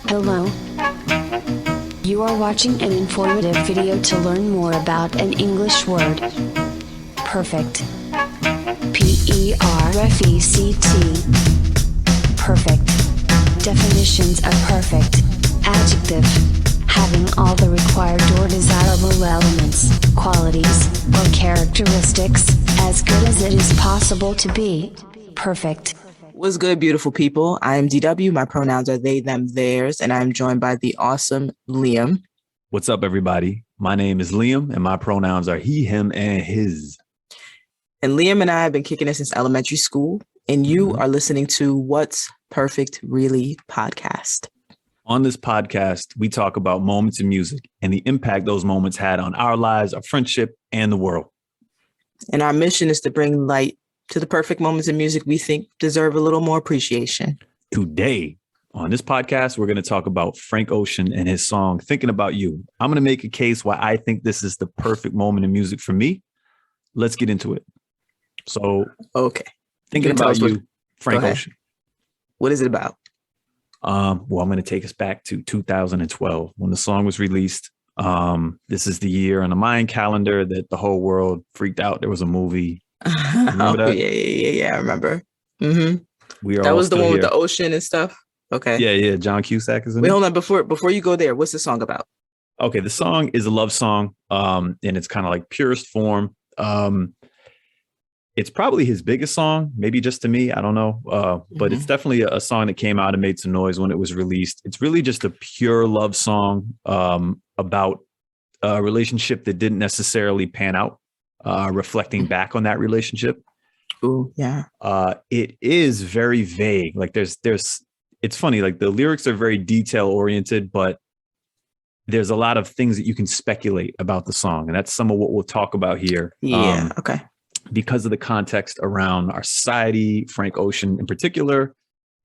Hello. You are watching an informative video to learn more about an English word. Perfect. Perfect. Perfect. Definitions of perfect. Adjective. Having all the required or desirable elements, qualities, or characteristics, as good as it is possible to be. Perfect. What's good, beautiful people? I am DW. My pronouns are they, them, theirs, and I'm joined by the awesome Liam. What's up, everybody? My name is Liam, and my pronouns are he, him, and his. And Liam and I have been kicking it since elementary school, and you are listening to What's Perfect Really podcast. On this podcast, we talk about moments in music and the impact those moments had on our lives, our friendship, and the world. And our mission is to bring light to the perfect moments in music we think deserve a little more appreciation. Today, on this podcast, we're going to talk about Frank Ocean and his song, Thinkin Bout You. I'm going to make a case why I think this is the perfect moment in music for me. Let's get into it. So, okay. Thinkin Bout You, Frank Ocean. What is it about? Well, I'm going to take us back to 2012 when the song was released. This is the year on the Mayan calendar that the whole world freaked out. There was a movie. Remember that? Yeah, I remember. Mm-hmm. That was the one with the ocean and stuff. Okay. Yeah. John Cusack is in it. Wait, hold on. Before you go there, what's the song about? Okay, the song is a love song, in its kind of like purest form. It's probably his biggest song, maybe just to me. I don't know. But it's definitely a song that came out and made some noise when it was released. It's really just a pure love song about a relationship that didn't necessarily pan out, reflecting back on that relationship. Ooh, yeah. It is very vague. Like it's funny, like the lyrics are very detail oriented, but there's a lot of things that you can speculate about the song. And that's some of what we'll talk about here. Yeah. Okay. Because of the context around our society, Frank Ocean in particular.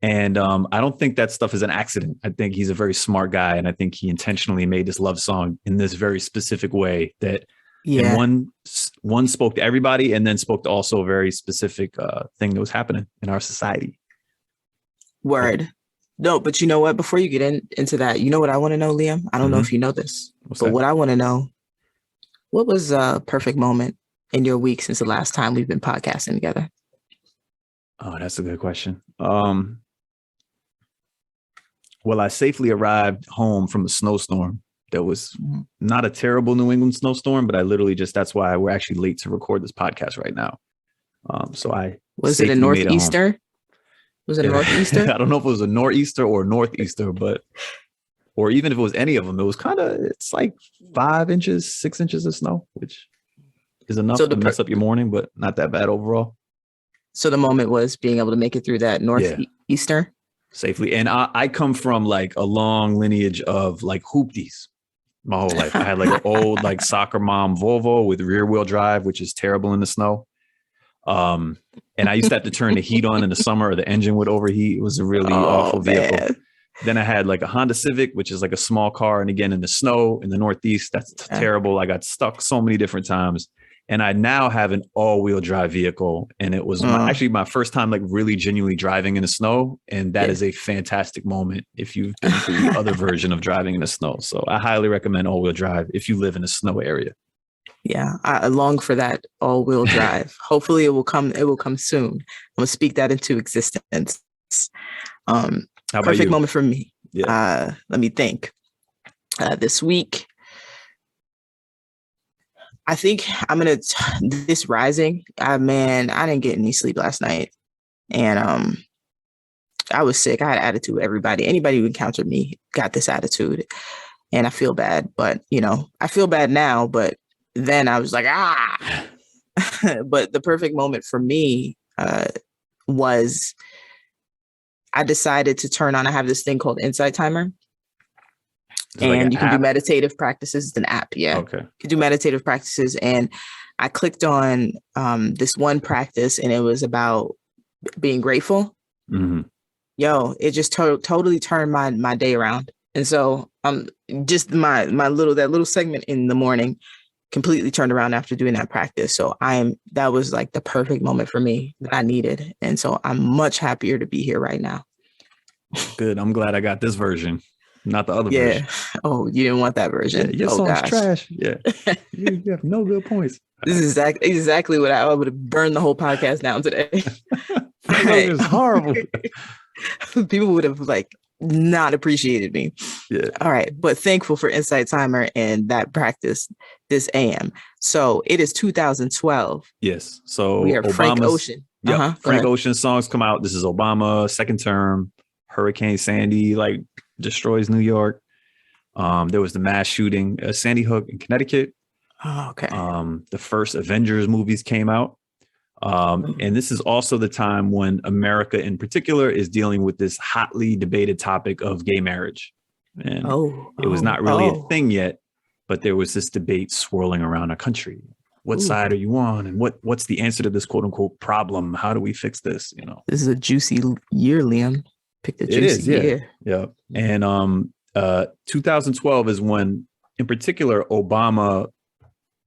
And I don't think that stuff is an accident. I think he's a very smart guy. And I think he intentionally made this love song in this very specific way that one spoke to everybody and then spoke to also a very specific thing that was happening in our society. Word. No, but you know what? Before you get into that, you know what I want to know, Liam? I don't know if you know this, what I want to know, what was a perfect moment in your week since the last time we've been podcasting together? Oh, that's a good question. Well, I safely arrived home from a snowstorm. That was not a terrible New England snowstorm, but I literally that's why we're actually late to record this podcast right now. Was it a northeaster? Was it a northeaster? I don't know if it was a nor'easter or northeaster, or even if it was any of them, it's like 5 inches, 6 inches of snow, which is enough to mess up your morning, but not that bad overall. So the moment was being able to make it through that northeaster safely. And I come from like a long lineage of like hoopties my whole life. I had like an old like soccer mom Volvo with rear wheel drive, which is terrible in the snow. And I used to have to turn the heat on in the summer or the engine would overheat. It was a really awful vehicle. Man. Then I had like a Honda Civic, which is like a small car. And again, in the snow in the Northeast, that's terrible. I got stuck so many different times. And I now have an all-wheel drive vehicle. And it was actually my first time like really genuinely driving in the snow. And that is a fantastic moment if you've been through the other version of driving in the snow. So I highly recommend all-wheel drive if you live in a snow area. Yeah, I long for that all-wheel drive. Hopefully it will come soon. I'm going to speak that into existence. Perfect moment for me. Yeah. Let me think. This week, I think I'm going to, this rising, I didn't get any sleep last night. And I was sick. I had attitude. Anybody who encountered me got this attitude. And I feel bad. But, I feel bad now. But then I was like, But the perfect moment for me was I decided to turn on, I have this thing called Insight Timer. And you can do meditative practices. It's an app. Yeah. Okay. You can do meditative practices. And I clicked on this one practice and it was about being grateful. Mm-hmm. Yo, it just totally turned my day around. And so just my little segment in the morning completely turned around after doing that practice. So that was like the perfect moment for me that I needed. And so I'm much happier to be here right now. Good. I'm glad I got this version. not the other Yeah. version. Oh, you didn't want that version. Yeah, your oh, song's gosh. trash. Yeah. You have no good points. This is exactly what I would have burned the whole podcast down today. Frank Ocean's horrible. People would have not appreciated me. Yeah. All right. But thankful for Insight Timer and that practice this AM. So it is 2012. Yes. So we are Frank Ocean. Yep. Frank Ocean songs come out. This is Obama, second term. Hurricane Sandy destroys New York. There was the mass shooting at Sandy Hook in Connecticut. Oh, okay. The first Avengers movies came out. And this is also the time when America in particular is dealing with this hotly debated topic of gay marriage. And it was not really a thing yet, but there was this debate swirling around our country. What side are you on? And what's the answer to this quote unquote problem? How do we fix this? This is a juicy year, Liam. Picked a juicy year. Yeah. And 2012 is when, in particular, Obama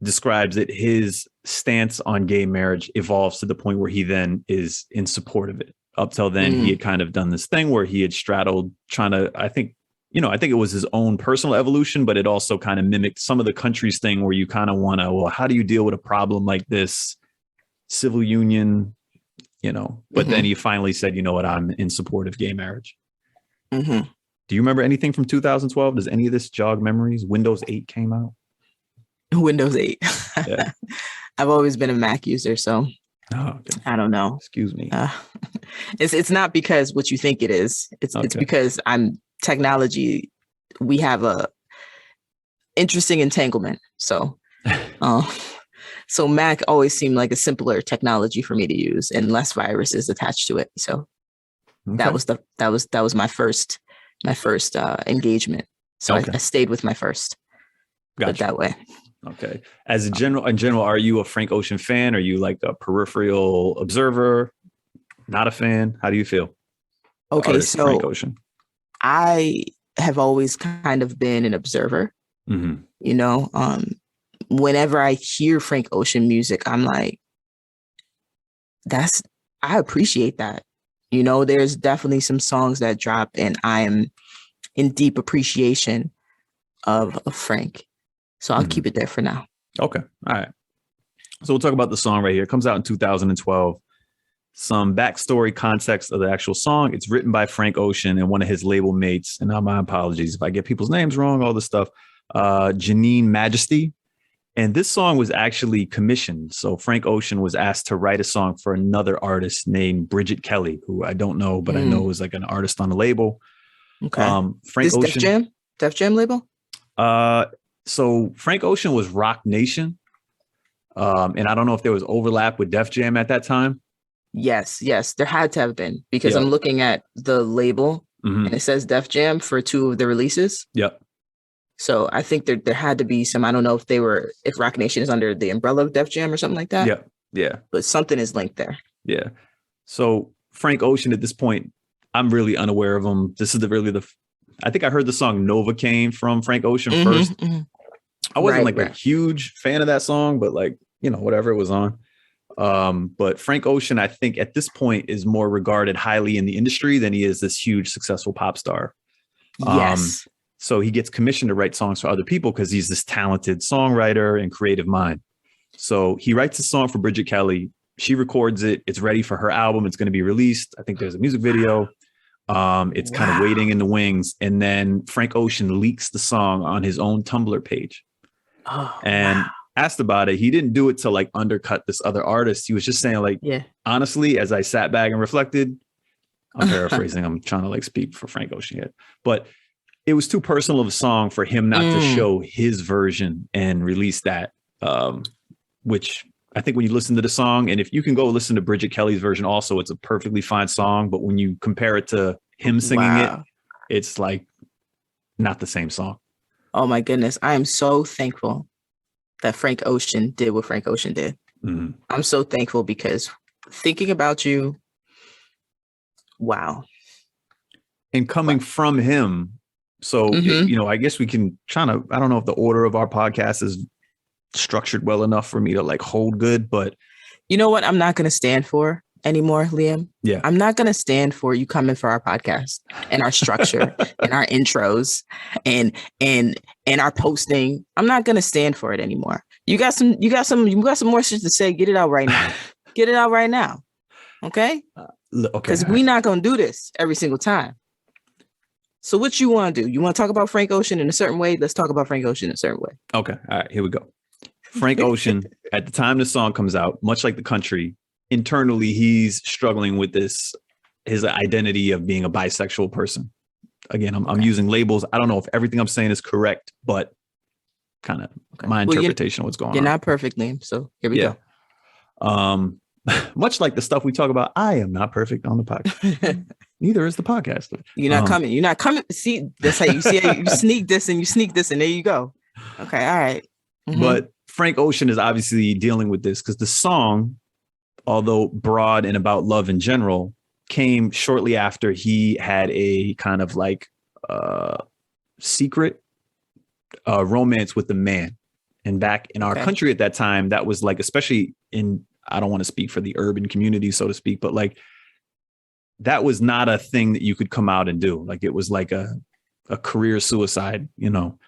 describes that his stance on gay marriage evolves to the point where he then is in support of it. Up till then, he had kind of done this thing where he had straddled trying to, I think it was his own personal evolution, but it also kind of mimicked some of the country's thing where you kind of want to, well, how do you deal with a problem like this? Civil union, but then he finally said, you know what, I'm in support of gay marriage. Mm-hmm. Do you remember anything from 2012? Does any of this jog memories? Windows 8 came out. Windows 8. Yeah. I've always been a Mac user, so okay. I don't know. Excuse me. It's not because what you think it is. It's because I'm technology. We have a interesting entanglement. So, so Mac always seemed like a simpler technology for me to use and less viruses attached to it. So that was my first engagement. So I stayed with my first. Gotcha. But that way. Okay. As in general, are you a Frank Ocean fan? Are you like a peripheral observer? Not a fan? How do you feel? Okay, so Frank Ocean. I have always kind of been an observer. Mm-hmm. Whenever I hear Frank Ocean music, I'm like, I appreciate that. There's definitely some songs that drop and I am in deep appreciation of Frank. So I'll keep it there for now. Okay. All right. So we'll talk about the song right here. It comes out in 2012. Some backstory context of the actual song. It's written by Frank Ocean and one of his label mates. And now my apologies if I get people's names wrong, all this stuff. Janine Majesty. And this song was actually commissioned. So Frank Ocean was asked to write a song for another artist named Bridget Kelly, who I don't know, but I know is like an artist on the label. Okay. Frank Ocean. Def Jam label? So Frank Ocean was Rock Nation. And I don't know if there was overlap with Def Jam at that time. Yes, there had to have been because I'm looking at the label and it says Def Jam for 2 of the releases. Yep. So I think there had to be some, I don't know if Rock Nation is under the umbrella of Def Jam or something like that. Yeah. But something is linked there. Yeah. So Frank Ocean at this point, I'm really unaware of him. This is I think I heard the song Novocaine from Frank Ocean first. Mm-hmm. I wasn't a huge fan of that song, but whatever it was on. But Frank Ocean, I think at this point is more regarded highly in the industry than he is this huge successful pop star. Yes. So he gets commissioned to write songs for other people because he's this talented songwriter and creative mind. So he writes a song for Bridget Kelly. She records it. It's ready for her album. It's going to be released. I think there's a music video. It's kind of waiting in the wings. And then Frank Ocean leaks the song on his own Tumblr page. Asked about it. He didn't do it to undercut this other artist. He was just saying honestly, as I sat back and reflected, I'm paraphrasing. I'm trying to speak for Frank Ocean yet, but it was too personal of a song for him not to show his version and release that, which I think when you listen to the song, and if you can go listen to Bridget Kelly's version also, it's a perfectly fine song. But when you compare it to him singing it, it's not the same song. Oh my goodness. I am so thankful that Frank Ocean did what Frank Ocean did. Mm-hmm. I'm so thankful because Thinking About You. Wow. And coming from him. So, I guess we can I don't know if the order of our podcast is structured well enough for me to hold good, but you know what I'm not going to stand for? anymore, Liam. Yeah. I'm not going to stand for you coming for our podcast and our structure and our intros and our posting. I'm not going to stand for it anymore. You got some more shit to say. Get it out right now. Get it out right now. Okay? Okay. Because we're not going to do this every single time. So what you want to do? You want to talk about Frank Ocean in a certain way? Let's talk about Frank Ocean in a certain way. Okay. All right. Here we go. Frank Ocean, at the time the song comes out, much like the country, internally, he's struggling with his identity of being a bisexual person. Again, I'm using labels. I don't know if everything I'm saying is correct, but kind of my interpretation of what's going on. You're not perfect, Liam. So here we go. Much like the stuff we talk about, I am not perfect on the podcast. Neither is the podcast. You're not coming. You're not coming. See, that's how you see it. You sneak this and there you go. Okay. All right. Mm-hmm. But Frank Ocean is obviously dealing with this because the song, although broad and about love in general, came shortly after he had a kind of like secret romance with a man. And back in our country at that time, that was like, especially in, I don't want to speak for the urban community, so to speak, but like that was not a thing that you could come out and do. Like it was like a career suicide, you know.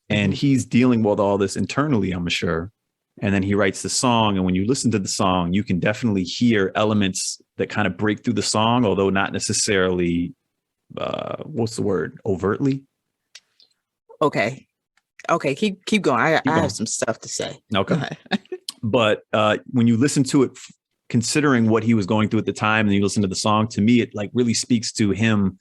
And he's dealing with all this internally, I'm sure. And then he writes the song. And when you listen to the song, you can definitely hear elements that kind of break through the song, although not necessarily, what's the word? Overtly. Okay. Keep going. I have some stuff to say. Okay. But when you listen to it, considering what he was going through at the time, and you listen to the song, to me, it like really speaks to him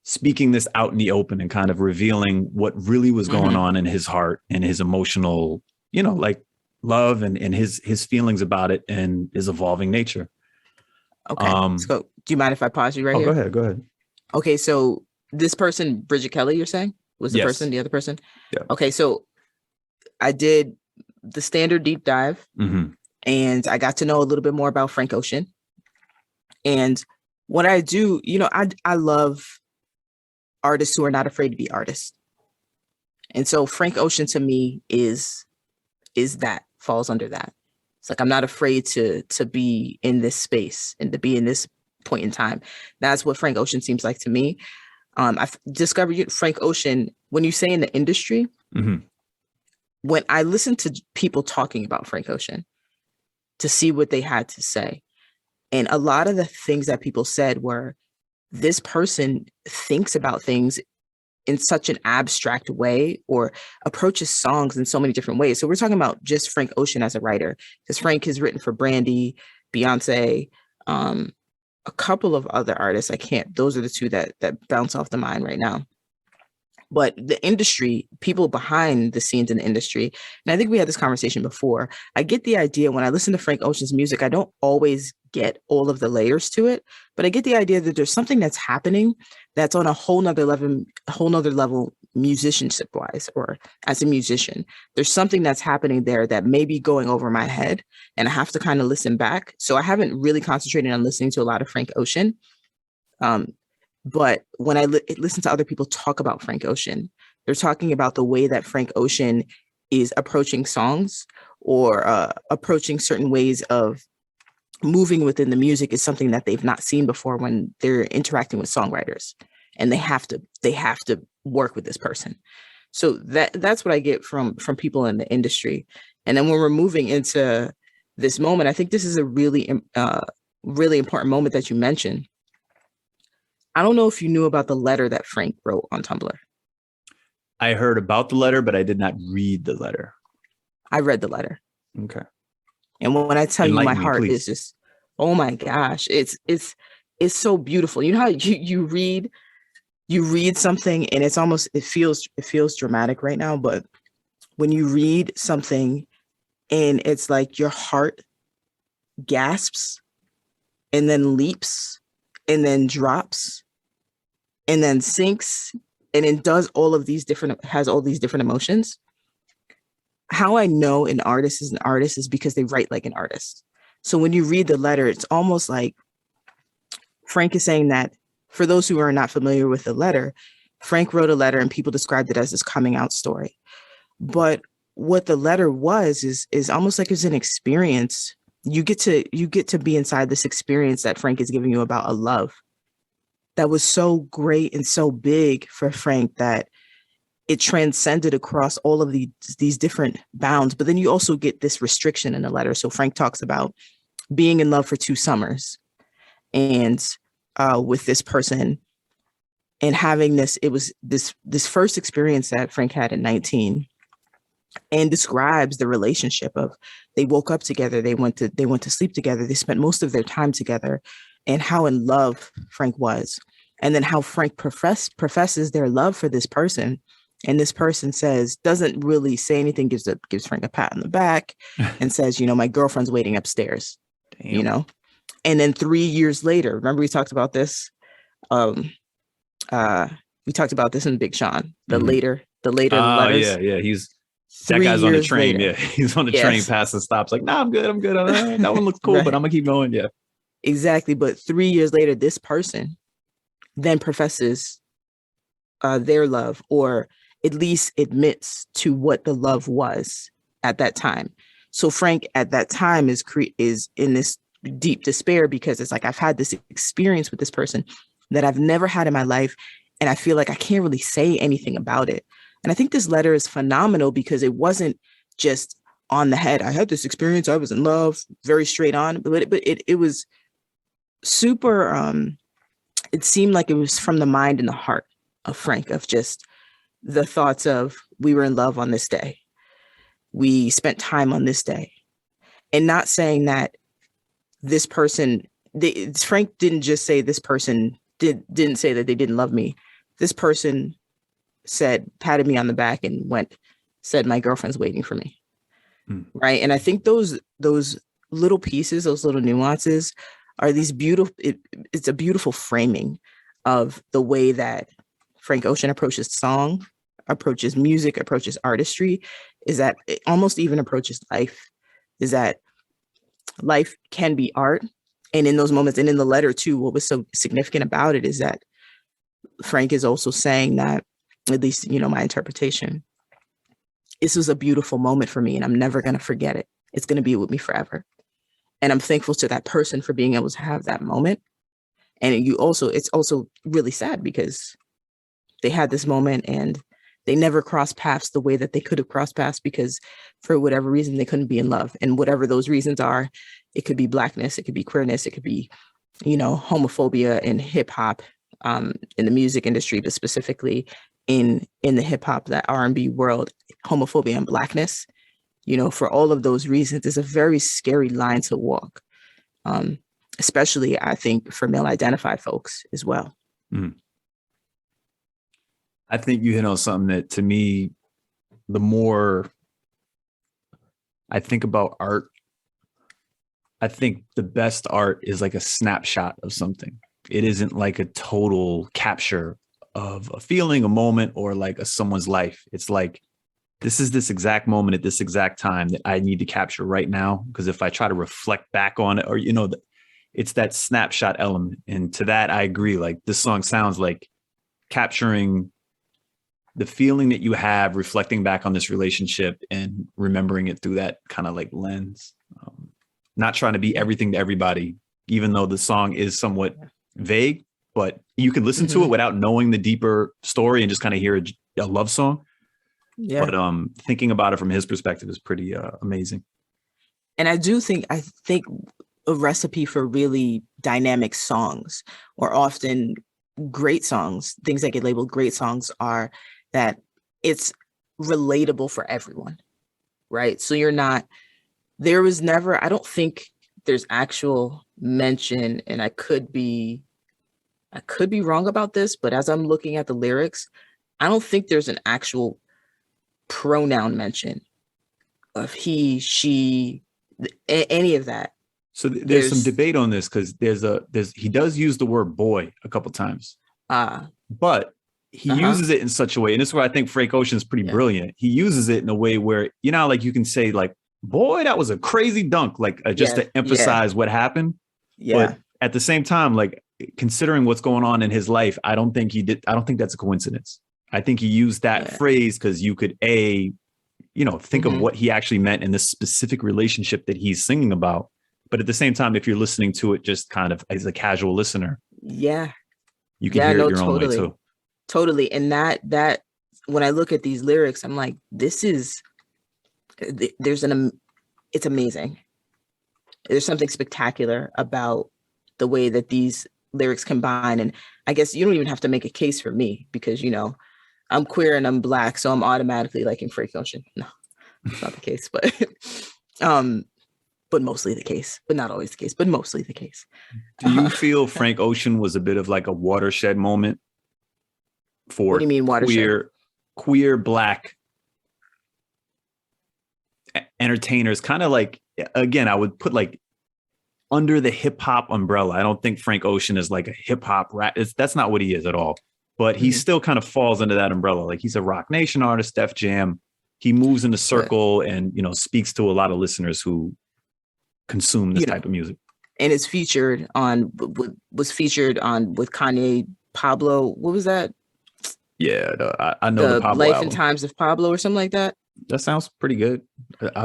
speaking this out in the open and kind of revealing what really was going on in his heart and his emotional, you know, like love and his feelings about it and his evolving nature. Okay. So do you mind if I pause you right here? Go ahead. Okay. So this person, Bridget Kelly, you're saying was the person, the other person? Yeah. Okay. So I did the standard deep dive and I got to know a little bit more about Frank Ocean. And what I do, you know, I love artists who are not afraid to be artists. And so Frank Ocean to me is that, falls under that. It's like, I'm not afraid to be in this space and to be in this point in time. That's what Frank Ocean seems like to me. I've discovered Frank Ocean, when you say in the industry, when I listen to people talking about Frank Ocean to see what they had to say. And a lot of the things that people said were, this person thinks about things in such an abstract way or approaches songs in so many different ways. So we're talking about just Frank Ocean as a writer, because Frank has written for Brandy, Beyonce, a couple of other artists. Those are the two that bounce off the mind right now. But the industry, people behind the scenes in the industry, and I think we had this conversation before, I get the idea when I listen to Frank Ocean's music, I don't always get all of the layers to it, but I get the idea that there's something that's happening that's on a whole nother level musicianship wise, or as a musician, there's something that's happening there that may be going over my head and I have to kind of listen back. So I haven't really concentrated on listening to a lot of Frank Ocean. But when I listen to other people talk about Frank Ocean, they're talking about the way that Frank Ocean is approaching songs or approaching certain ways of moving within the music is something that they've not seen before when they're interacting with songwriters, and they have to work with this person. So that's what I get from people in the industry. And then when we're moving into this moment, I think this is a really important moment that you mentioned. I don't know if you knew about the letter that Frank wrote on Tumblr. I heard about the letter, but I did not read the letter. I read the letter. Okay. And when I tell you, my heart is just, oh my gosh, it's so beautiful. You know how you read something and it's almost, it feels dramatic right now, but when you read something and it's like your heart gasps and then leaps and then drops and then sinks and then has all these different emotions. How I know an artist is because they write like an artist. So when you read the letter, it's almost like Frank is saying that, for those who are not familiar with the letter, Frank wrote a letter and people described it as this coming out story. But what the letter was is almost like it's an experience you get to be inside this experience that Frank is giving you about a love that was so great and so big for Frank that it transcended across all of these different bounds. But then you also get this restriction in the letter. So Frank talks about being in love for 2 summers and with this person and having this, it was this first experience that Frank had at 19, and describes the relationship of they woke up together, they went to sleep together, they spent most of their time together, and how in love Frank was. And then how Frank professes their love for this person. And this person doesn't really say anything, gives Frank a pat on the back and says, my girlfriend's waiting upstairs. Damn. And then 3 years later, remember we talked about this? We talked about this in Big Sean, the later letters. Yeah. That guy's on the train. Later. Yeah. He's on the train past the stops. Like, nah, I'm good. That one looks cool, right. But I'm gonna keep going. Yeah. Exactly. But 3 years later, this person then professes their love, or at least admits to what the love was at that time. So Frank at that time is in this deep despair because it's like, I've had this experience with this person that I've never had in my life. And I feel like I can't really say anything about it. And I think this letter is phenomenal because it wasn't just on the head. I had this experience. I was in love, very straight on, but it was super, it seemed like it was from the mind and the heart of Frank, of just the thoughts of, we were in love on this day. We spent time on this day. And not saying that this person, Frank didn't just say this person didn't say that they didn't love me. This person patted me on the back and said, my girlfriend's waiting for me. Right. And I think those little pieces, those little nuances are these beautiful, it's a beautiful framing of the way that Frank Ocean approaches song, approaches music, approaches artistry, is that it almost even approaches life, is that life can be art. And in those moments, and in the letter too, what was so significant about it is that Frank is also saying that, at least, my interpretation, this was a beautiful moment for me and I'm never going to forget it. It's going to be with me forever. And I'm thankful to that person for being able to have that moment. And it's also really sad because they had this moment and they never crossed paths the way that they could have crossed paths because for whatever reason, they couldn't be in love. And whatever those reasons are, it could be Blackness, it could be queerness, it could be, homophobia in hip hop, in the music industry, but specifically in the hip hop, that R&B world, homophobia and Blackness, for all of those reasons, is a very scary line to walk. Especially, I think, for male identified folks as well. Mm. I think you hit on something that, to me, the more I think about art, I think the best art is like a snapshot of something. It isn't like a total capture of a feeling, a moment, or like someone's life. It's like, this is this exact moment at this exact time that I need to capture right now. Because if I try to reflect back on it, or, it's that snapshot element. And to that, I agree. Like, this song sounds like capturing the feeling that you have, reflecting back on this relationship and remembering it through that kind of like lens. Not trying to be everything to everybody, even though the song is somewhat vague, but you can listen to it without knowing the deeper story and just kind of hear a love song. Yeah. But thinking about it from his perspective is pretty amazing. And I think a recipe for really dynamic songs, or often great songs, things that get labeled great songs, are that it's relatable for everyone, right? So there was never, I don't think there's actual mention, and I could be wrong about this, but as I'm looking at the lyrics, I don't think there's an actual pronoun mention of he, she, any of that. So there's some debate on this because he does use the word boy a couple times, but he uses it in such a way, and this is where I think Frank Ocean is pretty brilliant. He uses it in a way where, like you can say like, boy, that was a crazy dunk, like just to emphasize what happened. Yeah. But at the same time, like, considering what's going on in his life, I don't think that's a coincidence. I think he used that phrase because you could think of what he actually meant in this specific relationship that he's singing about. But at the same time, if you're listening to it just kind of as a casual listener, yeah, you can hear it your own way too. Totally. And that when I look at these lyrics, I'm like, it's amazing. There's something spectacular about the way that these lyrics combine. And I guess you don't even have to make a case for me because, I'm queer and I'm Black, so I'm automatically liking Frank Ocean. No, that's not the case, but mostly the case, but not always the case, but mostly the case. Do you feel Frank Ocean was a bit of like a watershed moment for what do you mean watershed? queer Black entertainers? Kind of like, again, I would put like under the hip hop umbrella. I don't think Frank Ocean is like a hip hop rap. That's not what he is at all. But he still kind of falls under that umbrella. Like he's a Rock Nation artist, Def Jam. He moves in the circle and, speaks to a lot of listeners who consume this type of music. And it's was featured on with Kanye, Pablo. What was that? Yeah, I know the Pablo Life album. and Times of Pablo or something like that. That sounds pretty good.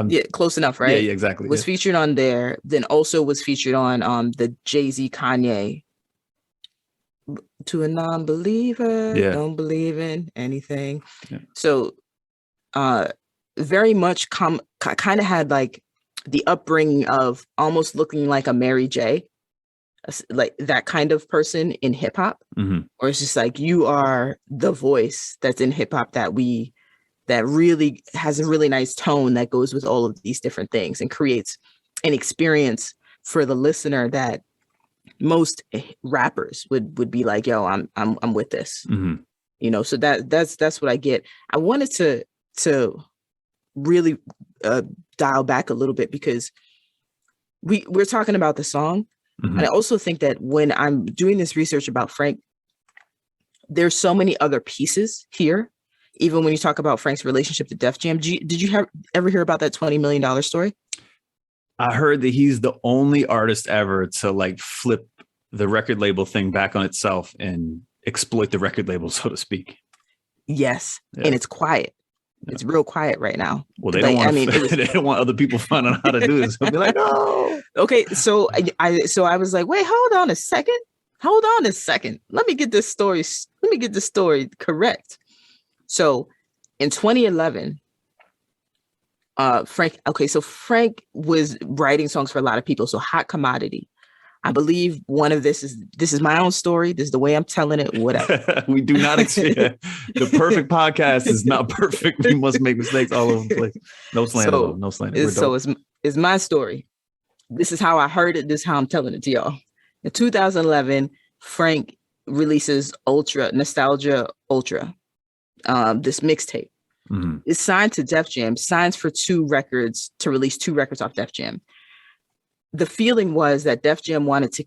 Yeah, close enough, right? Yeah, exactly. Was featured on there. Then also was featured on the Jay-Z Kanye. To a non-believer, don't believe in anything. Yeah. So very much kind of had like the upbringing of almost looking like a Mary J, like that kind of person in hip hop. Or it's just like, you are the voice that's in hip hop that really has a really nice tone that goes with all of these different things and creates an experience for the listener that most rappers would be like, yo, I'm with this. So that's what I get. I wanted to really dial back a little bit because we're talking about the song. And I also think that when I'm doing this research about Frank, there's so many other pieces here. Even when you talk about Frank's relationship to Def Jam, did you ever hear about that $20 million story? I heard that he's the only artist ever to like flip the record label thing back on itself and exploit the record label, so to speak. Yes. Yeah. And it's quiet. Yeah. It's real quiet right now. Well, they don't want they don't want other people finding out how to do this. They'll be like, oh. Okay. So I was like, wait, hold on a second. Let me get this story correct. So in 2011, Frank was writing songs for a lot of people. So Hot Commodity. I believe one of this is my own story. This is the way I'm telling it, whatever. We do not the perfect podcast is not perfect. We must make mistakes all over the place. No slander, no slander. So it's my story. This is how I heard it. This is how I'm telling it to y'all. In 2011, Frank releases Nostalgia Ultra, this mixtape. It's signed to Def Jam, signs for to release 2 records off Def Jam. The feeling was that Def Jam wanted to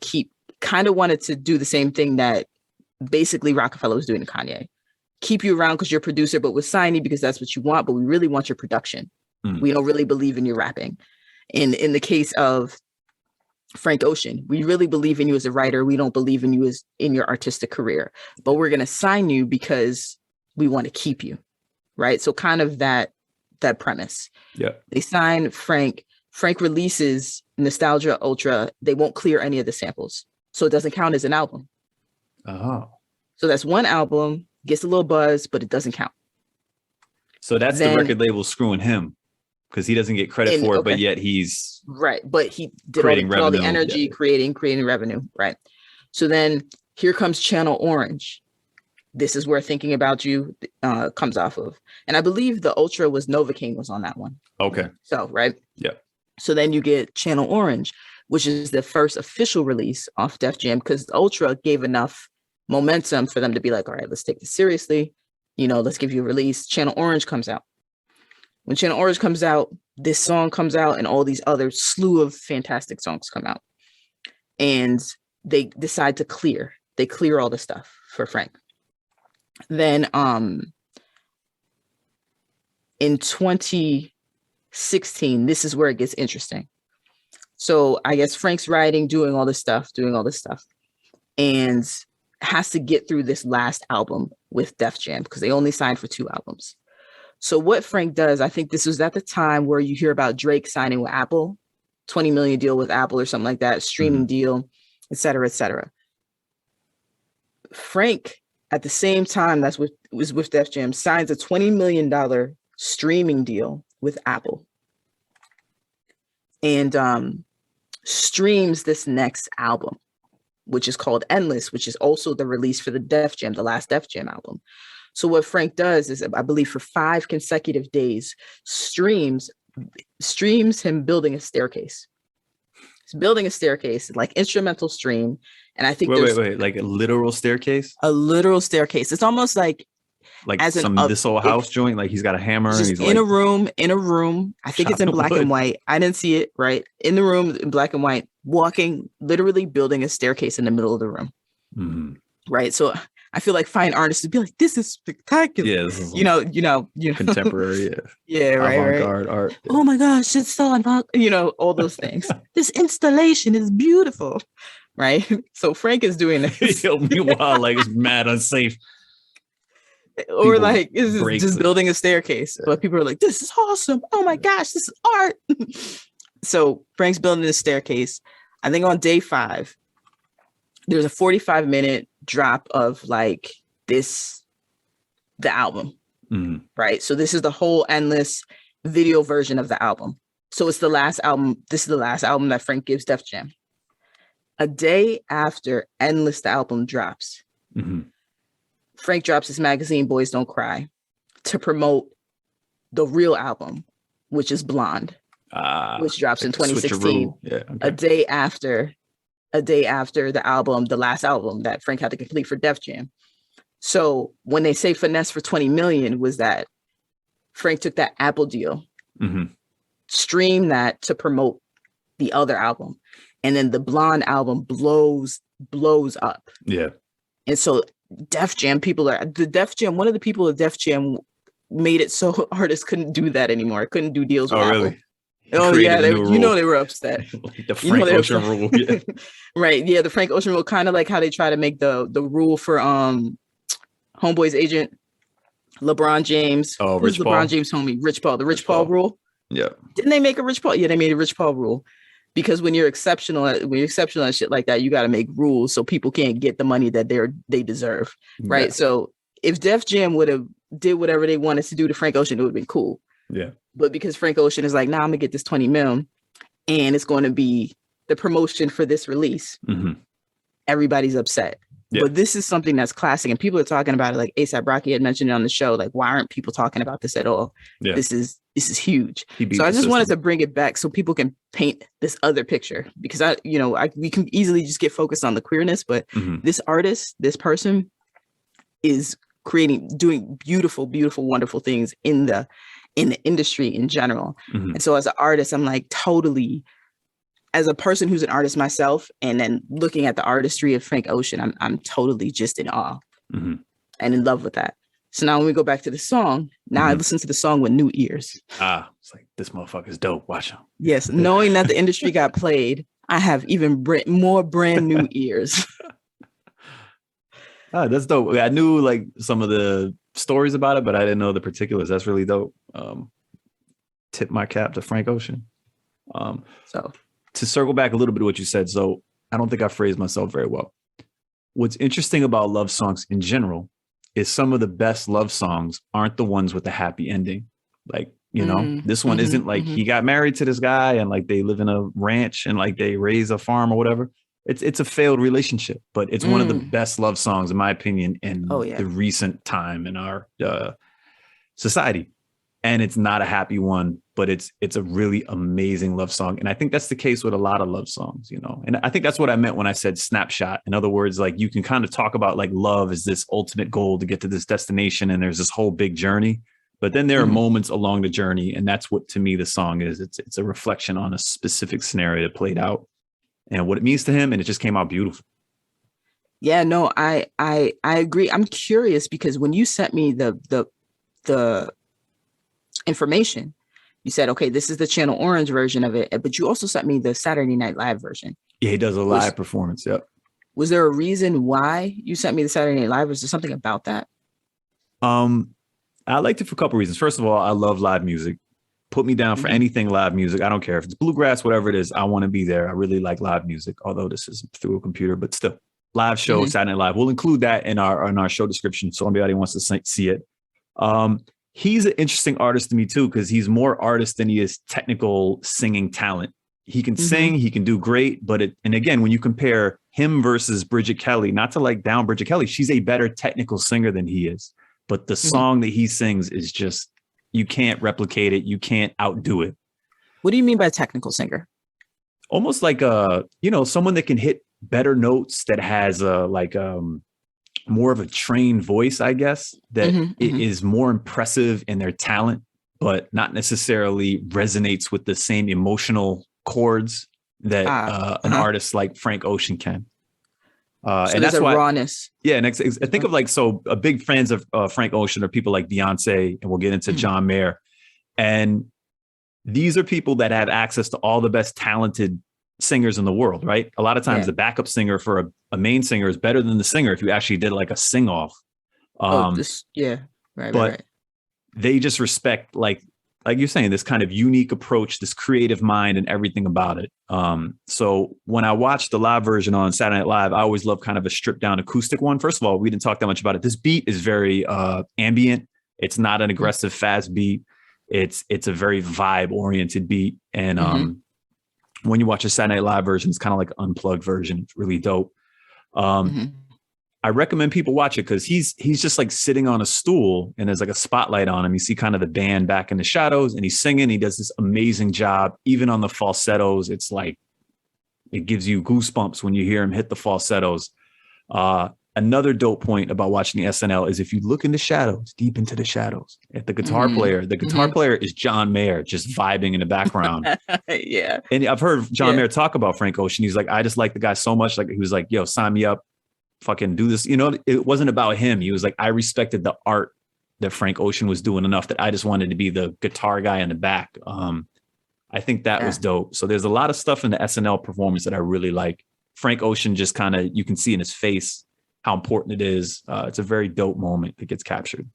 do the same thing that basically Rockefeller was doing to Kanye. Keep you around because you're a producer, but we'll sign you because that's what you want, but we really want your production. We don't really believe in your rapping. In the case of Frank Ocean, we really believe in you as a writer. We don't believe in you as in your artistic career, but we're going to sign you because we want to keep you. Right. So kind of that premise. Yeah. They sign Frank. Frank releases Nostalgia Ultra. They won't clear any of the samples. So it doesn't count as an album. Oh. So that's one album, gets a little buzz, but it doesn't count. So that's the record label screwing him because he doesn't get credit for it, but yet he's right. But he did all the energy, creating revenue. Right. So then here comes Channel Orange. This is where Thinking About You comes off of. And I believe the Ultra was Novocaine was on that one. Okay. So, right. Yeah. So then you get Channel Orange, which is the first official release off Def Jam because Ultra gave enough momentum for them to be like, all right, let's take this seriously. Let's give you a release. Channel Orange comes out. When Channel Orange comes out, this song comes out and all these other slew of fantastic songs come out. And they decide to clear. They clear all the stuff for Frank. Then in 2016, this is where it gets interesting. So I guess Frank's writing, doing all this stuff, and has to get through this last album with Def Jam because they only signed for 2 albums. So what Frank does, I think this was at the time where you hear about Drake signing with Apple $20 million deal with Apple or something like that, streaming deal, et cetera, et cetera. Frank, at the same time was with Def Jam, signs a $20 million streaming deal with Apple. And streams this next album, which is called Endless, which is also the release for the last Def Jam album. So what Frank does is, I believe for 5 consecutive days, streams him building a staircase. He's building a staircase, like instrumental stream. And I think wait, like a literal staircase? A literal staircase. It's almost like as this old house joint, like he's got a hammer and he's in a room. I think it's in black and white. I didn't see it, right? In the room in black and white, walking, literally building a staircase in the middle of the room. Mm-hmm. Right. So I feel like fine artists would be like, this is spectacular. Yeah, this is you know, contemporary, right, avant-garde art. Yeah. Oh my gosh, it's so all those things. This installation is beautiful, right? So Frank is doing this. Meanwhile, like it's mad unsafe. Or people like is just building a staircase. But people are like, this is awesome. Oh my gosh, this is art. So Frank's building this staircase. I think on day 5, there's a 45-minute drop of like the album, right? So this is the whole Endless video version of the album. So it's the last album. This is the last album that Frank gives Def Jam. A day after Endless, the album drops, Frank drops his magazine, Boys Don't Cry, to promote the real album, which is Blonde, which drops in 2016. Yeah, okay. A day after the album, the last album that Frank had to complete for Def Jam. So when they say finesse for 20 million, was that Frank took that Apple deal, streamed that to promote the other album. And then the Blonde album blows up. Yeah. And so Def Jam one of the people at Def Jam made it so artists couldn't do that anymore. Couldn't do deals with Apple. Really? Oh yeah, they were upset. Like the Frank Ocean rule, yeah. Right? Yeah, the Frank Ocean rule, kind of like how they try to make the rule for Homeboy's agent, LeBron James. Oh, Rich Paul. LeBron James' homie, Rich Paul. The Rich Paul rule. Yeah. Didn't they make a Rich Paul? Yeah, they made a Rich Paul rule because when you're exceptional at shit like that, you got to make rules so people can't get the money that they deserve, right? Yeah. So if Def Jam would have did whatever they wanted to do to Frank Ocean, it would have been cool. Yeah. But because Frank Ocean is like, nah, I'm gonna get this 20 mil and it's going to be the promotion for this release. Everybody's upset. Yeah. But this is something that's classic and people are talking about it. Like A$AP Rocky had mentioned it on the show. Like, why aren't people talking about this at all? Yeah. This is huge. So I just wanted to bring it back so people can paint this other picture because we can easily just get focused on the queerness, but this artist, this person is doing beautiful, beautiful, wonderful things in the industry in general. And so as an artist, I'm like totally, as a person who's an artist myself, and then looking at the artistry of Frank Ocean, I'm totally just in awe and in love with that. So now when we go back to the song, now I listen to the song with new ears. It's like, this motherfucker's dope. Watch him. Yes. Knowing that the industry got played, I have even more brand new ears. That's dope. I knew like some of the stories about it, but I didn't know the particulars. That's really dope. Tip my cap to Frank Ocean. So to circle back a little bit to what you said. So I don't think I phrased myself very well. What's interesting about love songs in general is some of the best love songs aren't the ones with the happy ending. Like, this one isn't like he got married to this guy and like they live in a ranch and like they raise a farm or whatever. It's a failed relationship, but it's one of the best love songs, in my opinion, in the recent time in our society. And it's not a happy one, but it's a really amazing love song. And I think that's the case with a lot of love songs, and I think that's what I meant when I said snapshot. In other words, like you can kind of talk about like love is this ultimate goal to get to this destination. And there's this whole big journey, but then there are moments along the journey. And that's what, to me, the song is. It's a reflection on a specific scenario that played out and what it means to him. And it just came out beautiful. Yeah, no, I agree. I'm curious because when you sent me the information, you said, okay, this is the Channel Orange version of it, but you also sent me the Saturday Night Live version. Yeah, he does a live performance. Yep. Was there a reason why you sent me the Saturday Night Live? Was there something about that? I liked it for a couple reasons. First of all, I love live music. Put me down for anything live music. I don't care if it's bluegrass, whatever it is. I want to be there. I really like live music, although this is through a computer, but still. Live show, Saturday Night Live. We'll include that in our show description, so anybody wants to see it. He's an interesting artist to me too, because he's more artist than he is technical singing talent. He can sing, he can do great, but and again, when you compare him versus Bridget Kelly, not to like down Bridget Kelly, she's a better technical singer than he is. But the song that he sings is just, you can't replicate it, you can't outdo it. What do you mean by technical singer? Almost like someone that can hit better notes, that has more of a trained voice, I guess, that is more impressive in their talent, but not necessarily resonates with the same emotional chords that an artist like Frank Ocean can. So and that's why rawness. Yeah. And I think of big fans of Frank Ocean are people like Beyonce, and we'll get into John Mayer. And these are people that have access to all the best talented singers in the world, right? A lot of times the backup singer for a main singer is better than the singer if you actually did like a sing off. Right. They just respect, like you're saying, this kind of unique approach, this creative mind and everything about it. So when I watched the live version on Saturday Night Live, I always love kind of a stripped down acoustic one. First of all, we didn't talk that much about it. This beat is very ambient. It's not an aggressive fast beat. It's a very vibe oriented beat. And when you watch a Saturday Night Live version, it's kind of like an unplugged version. It's really dope. I recommend people watch it because he's just like sitting on a stool and there's like a spotlight on him. You see kind of the band back in the shadows and he's singing. He does this amazing job. Even on the falsettos, it's like, it gives you goosebumps when you hear him hit the falsettos. Another dope point about watching the SNL is if you look in the shadows, deep into the shadows, at the guitar player, the guitar player is John Mayer, just vibing in the background. And I've heard John Mayer talk about Frank Ocean. He's like, I just like the guy so much. Like, he was like, yo, sign me up, fucking do this. It wasn't about him. He was like, I respected the art that Frank Ocean was doing enough that I just wanted to be the guitar guy in the back. I think that was dope. So there's a lot of stuff in the SNL performance that I really like. Frank Ocean just kind of, you can see in his face how important it is. It's a very dope moment that gets captured.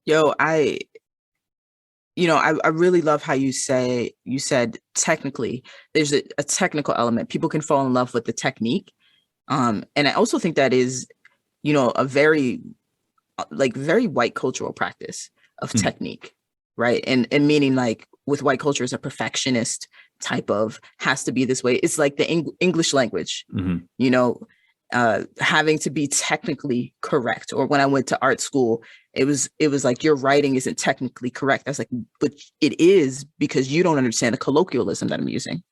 Yo, I really love how you said technically there's a technical element. People can fall in love with the technique. And I also think that is, a very white cultural practice of technique, right? And meaning like with white culture is a perfectionist type of has to be this way. It's like the English language, having to be technically correct. Or when I went to art school, it was like your writing isn't technically correct. I was like, but it is, because you don't understand the colloquialism that I'm using,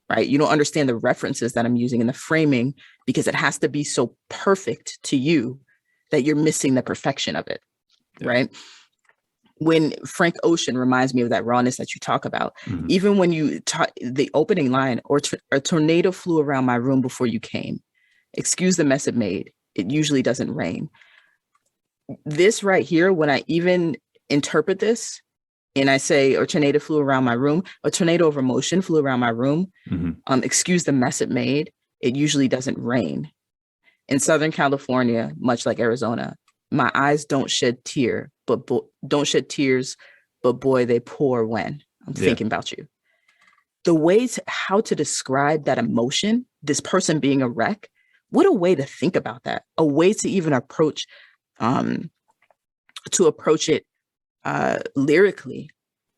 right? You don't understand the references that I'm using and the framing, because it has to be so perfect to you that you're missing the perfection of it, right? When Frank Ocean reminds me of that rawness that you talk about, even when you talk the opening line, or a tornado flew around my room before you came. Excuse the mess it made. It usually doesn't rain. This right here, when I even interpret this and I say, a tornado flew around my room, a tornado of emotion flew around my room. Excuse the mess it made. It usually doesn't rain. In Southern California, much like Arizona, my eyes don't shed tears, but boy, they pour when I'm thinking about you. The way how to describe that emotion, this person being a wreck, what a way to think about that. A way to even approach it lyrically.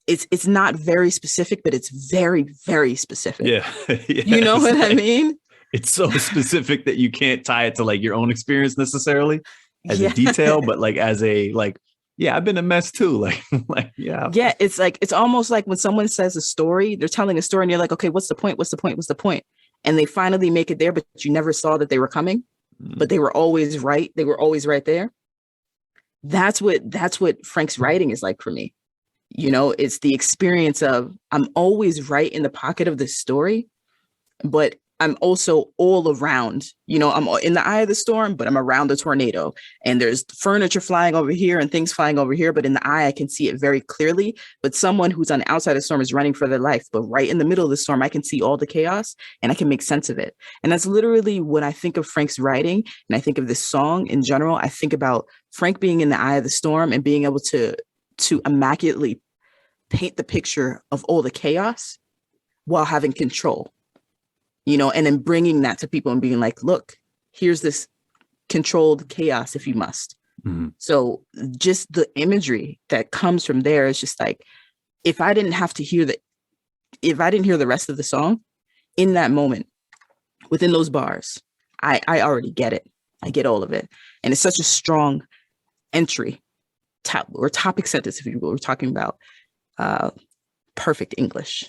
It's not very specific, but it's very, very specific. Yeah. You know what I mean? It's so specific that you can't tie it to like your own experience necessarily as a detail, but like as a I've been a mess too. Yeah. It's like, it's almost like when someone says a story, they're telling a story and you're like, okay, what's the point? What's the point? What's the point? And they finally make it there, but you never saw that they were coming, but they were always right. They were always right there. That's what Frank's writing is like for me. It's the experience of, I'm always right in the pocket of this story, but I'm also all around, I'm in the eye of the storm, but I'm around the tornado, and there's furniture flying over here and things flying over here. But in the eye, I can see it very clearly. But someone who's on the outside of the storm is running for their life. But right in the middle of the storm, I can see all the chaos and I can make sense of it. And that's literally when I think of Frank's writing and I think of this song in general. I think about Frank being in the eye of the storm and being able to immaculately paint the picture of all the chaos while having control, and then bringing that to people and being like, look, here's this controlled chaos if you must. Mm-hmm. So just the imagery that comes from there is just like, if I didn't hear the rest of the song in that moment, within those bars, I already get it. I get all of it. And it's such a strong entry or topic sentence, if you will. We're talking about perfect English,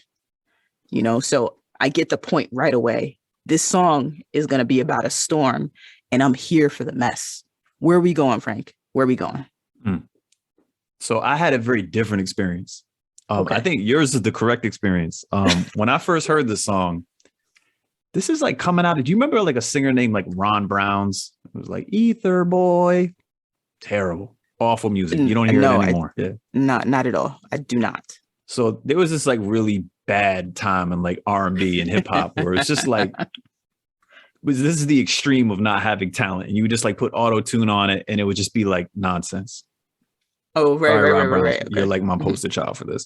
so I get the point right away. This song is going to be about a storm and I'm here for the mess. Where are we going, Frank? Where are we going? So I had a very different experience. Okay. I think yours is the correct experience. When I first heard this song, this is like coming out. Do you remember like a singer named like Ron Browns? It was like Ether Boy. Terrible, awful music. You don't hear it anymore. Not at all. I do not. So there was this like really bad time in like R&B and hip hop where it's just like, this is the extreme of not having talent, and you would just like put auto tune on it, and it would just be like nonsense. Oh, right. Okay. Okay. You're like my poster child for this.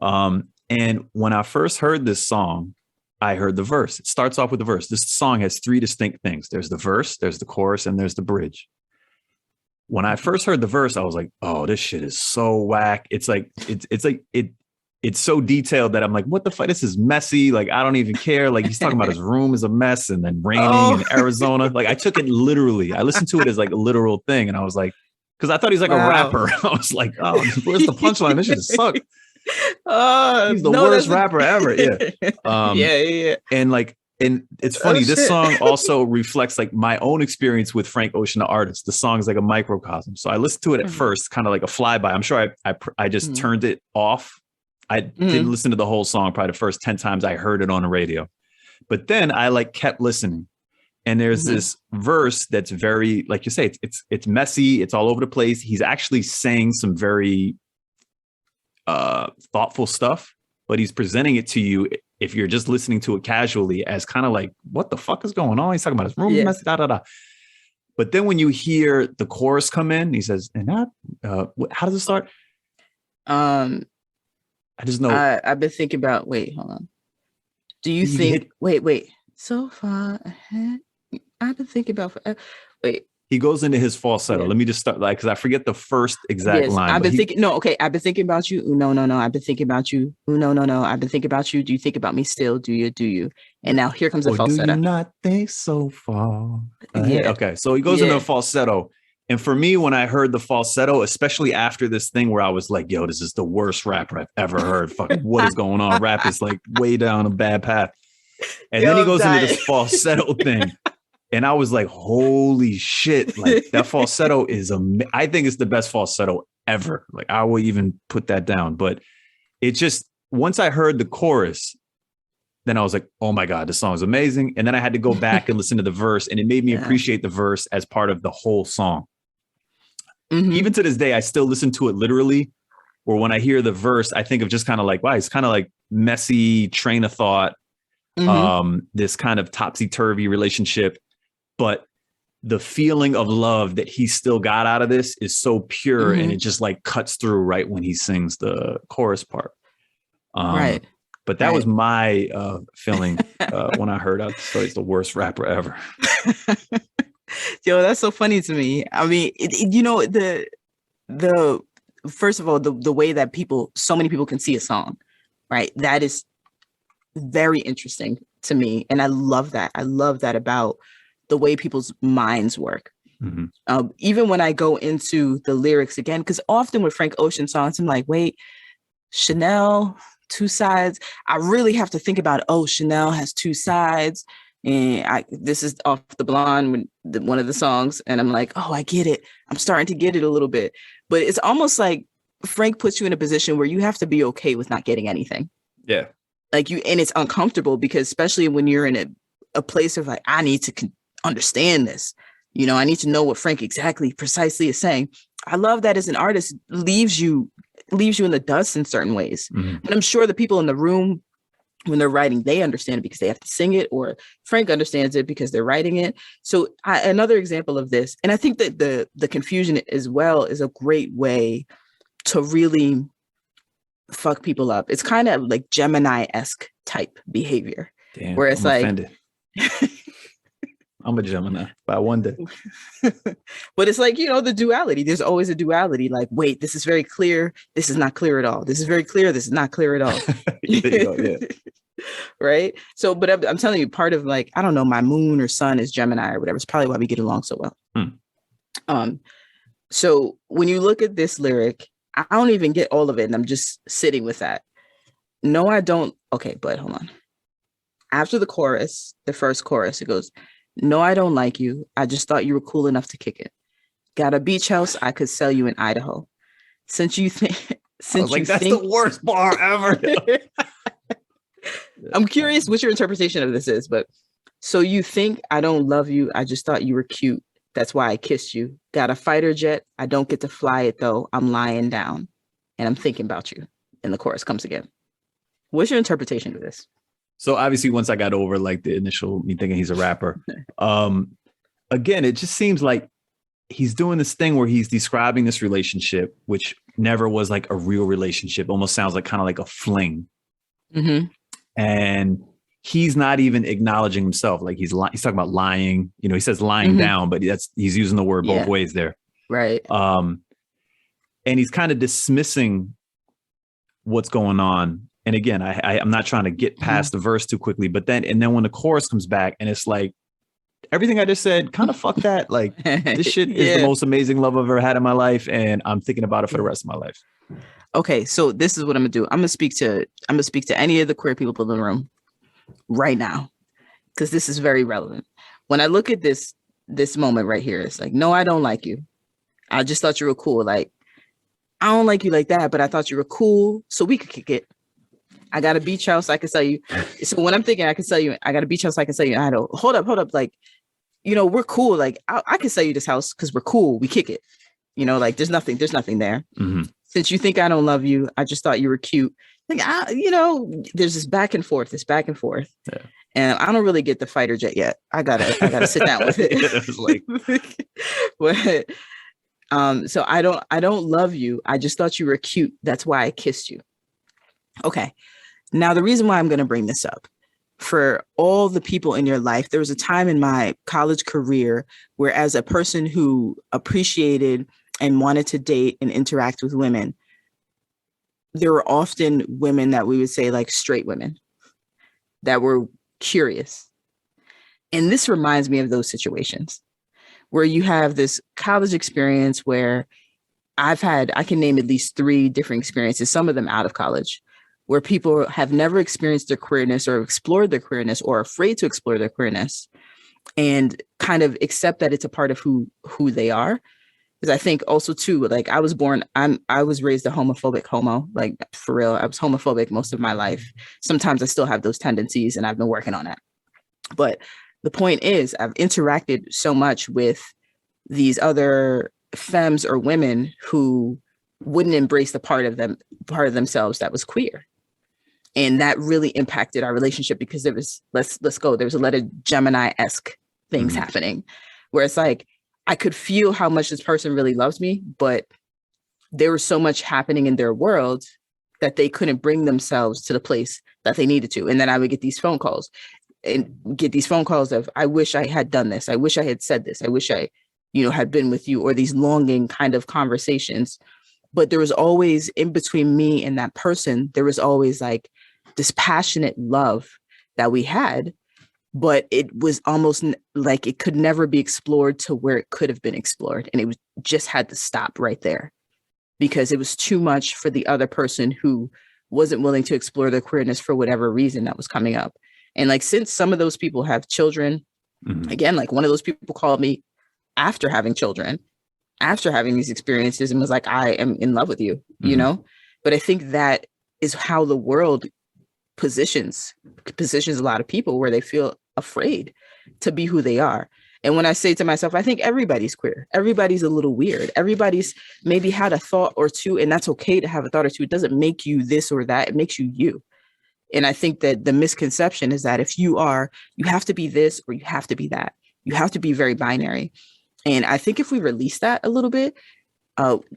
And when I first heard this song, I heard the verse. It starts off with the verse. This song has three distinct things. There's the verse, there's the chorus, and there's the bridge. When I first heard the verse, I was like, oh, this shit is so whack. It's so detailed that I'm like, what the fuck? This is messy. Like, I don't even care. Like, he's talking about his room is a mess and then raining in Arizona. Like, I took it literally. I listened to it as like a literal thing. And I was like, because I thought he's like a rapper. I was like, oh, where's the punchline? This shit sucks. He's the worst rapper ever. Yeah. Yeah. And it's funny. This song also reflects like my own experience with Frank Ocean, the artist. The song is like a microcosm. So I listened to it at first, kind of like a flyby. I'm sure I just turned it off. I didn't listen to the whole song. Probably the first 10 times I heard it on the radio, but then I like kept listening. And there's this verse that's very, like you say, it's messy. It's all over the place. He's actually saying some very thoughtful stuff, but he's presenting it to you, if you're just listening to it casually, as kind of like, what the fuck is going on? He's talking about his room, messy, da da da. But then when you hear the chorus come in, he says, and that, how does it start? I just know. I've been thinking about, wait, hold on. Do you think, wait, so far ahead? I've been thinking about, wait. He goes into his falsetto. Let me just start, like, because I forget the first exact line. I've been thinking about you. No. I've been thinking about you. No. I've been thinking about you. Do you think about me still? Do you? And now here comes the falsetto. Do you not think so far? Yeah. Okay. So he goes into a falsetto. And for me, when I heard the falsetto, especially after this thing where I was like, yo, this is the worst rapper I've ever heard. Fucking what is going on? Rap is like way down a bad path. And then he goes into this falsetto thing. And I was like, holy shit. Like that falsetto is, I think it's the best falsetto ever. Like I will even put that down. But it just, once I heard the chorus, then I was like, oh my God, this song is amazing. And then I had to go back and listen to the verse, and it made me appreciate the verse as part of the whole song. Even to this day, I still listen to it literally, or when I hear the verse, I think of just kind of like, wow, it's kind of like messy train of thought, this kind of topsy-turvy relationship. But the feeling of love that he still got out of this is so pure, and it just like cuts through right when he sings the chorus part. Right. But that was my feeling when I heard I thought he's the worst rapper ever. Yo, that's so funny to me. I mean, the first of all, the way that so many people can see a song, right? That is very interesting to me. And I love that. I love that about the way people's minds work. Even when I go into the lyrics again, because often with Frank Ocean songs, I'm like, wait, Chanel, two sides. I really have to think about, Chanel has two sides. And this is off the Blonde, one of the songs. And I'm like, I get it. I'm starting to get it a little bit. But it's almost like Frank puts you in a position where you have to be okay with not getting anything. Yeah. Like and it's uncomfortable, because especially when you're in a place of like, I need to understand this. I need to know what Frank precisely is saying. I love that as an artist, leaves you in the dust in certain ways. But I'm sure the people in the room, when they're writing, they understand it because they have to sing it, or Frank understands it because they're writing it. So another example of this, and I think that the confusion as well is a great way to really fuck people up. It's kind of like Gemini-esque type behavior. Damn, where it's I'm offended. I'm a Gemini by one day. But it's like, the duality. There's always a duality. Like, wait, this is very clear. This is not clear at all. This is very clear. This is not clear at all. There you go, yeah. Right. So, but I'm telling you, part of like, I don't know, my moon or sun is Gemini or whatever. It's probably why we get along so well. So when you look at this lyric, I don't even get all of it. And I'm just sitting with that. No, I don't. Okay, but hold on. After the chorus, the first chorus, it goes, no, I don't like you. I just thought you were cool enough to kick it. Got a beach house I could sell you in Idaho. Since you think, that's the worst bar ever. I'm curious what your interpretation of this is, but so you think I don't love you. I just thought you were cute. That's why I kissed you. Got a fighter jet. I don't get to fly it though. I'm lying down and I'm thinking about you. And the chorus comes again. What's your interpretation of this? So obviously, once I got over like the initial me thinking he's a rapper, again, it just seems like he's doing this thing where he's describing this relationship, which never was like a real relationship. Almost sounds like kind of like a fling. Mm-hmm. And he's not even acknowledging himself. Like he's talking about lying. He says lying down, but he's using the word both ways there. Right. And he's kind of dismissing what's going on. And again, I'm not trying to get past the verse too quickly, but then when the chorus comes back and it's like, everything I just said, kind of fuck that. Like this shit is the most amazing love I've ever had in my life. And I'm thinking about it for the rest of my life. Okay. So this is what I'm gonna do. I'm gonna speak to any of the queer people in the room right now, because this is very relevant. When I look at this moment right here, it's like, no, I don't like you. I just thought you were cool. Like, I don't like you like that, but I thought you were cool. So we could kick it. I got a beach house I can sell you. So when I'm thinking I can sell you, I got a beach house I can sell you. I don't hold up. Like, we're cool. Like I can sell you this house because we're cool. We kick it. Like there's nothing there. Mm-hmm. Since you think I don't love you, I just thought you were cute. Like, there's this back and forth. Yeah. And I don't really get the fighter jet yet. I gotta sit down with it. But so I don't love you. I just thought you were cute. That's why I kissed you. Okay. Now, the reason why I'm going to bring this up, for all the people in your life, there was a time in my college career where, as a person who appreciated and wanted to date and interact with women, there were often women that we would say like straight women that were curious. And this reminds me of those situations where you have this college experience where I can name at least 3 different experiences, some of them out of college, where people have never experienced their queerness or explored their queerness or are afraid to explore their queerness and kind of accept that it's a part of who they are. Because I think also too, like I was raised a homophobic homo, like for real. I was homophobic most of my life. Sometimes I still have those tendencies and I've been working on it. But the point is, I've interacted so much with these other femmes or women who wouldn't embrace the part of themselves that was queer. And that really impacted our relationship because there was, let's go. There was a lot of Gemini-esque things happening where it's like, I could feel how much this person really loves me, but there was so much happening in their world that they couldn't bring themselves to the place that they needed to. And then I would get these phone calls of, I wish I had done this. I wish I had said this. I wish I, had been with you, or these longing kind of conversations. But there was always, in between me and that person, there was always like this passionate love that we had, but it was almost like it could never be explored to where it could have been explored. And it was just had to stop right there because it was too much for the other person who wasn't willing to explore their queerness for whatever reason that was coming up. And like, since some of those people have children, again, like one of those people called me after having children, after having these experiences, and was like, I am in love with you, But I think that is how the world positions a lot of people, where they feel afraid to be who they are. And when I say to myself, I think everybody's queer. Everybody's a little weird. Everybody's maybe had a thought or two, and that's okay to have a thought or two. It doesn't make you this or that. It makes you you. And I think that the misconception is that if you have to be this or you have to be that. You have to be very binary. And I think if we release that a little bit,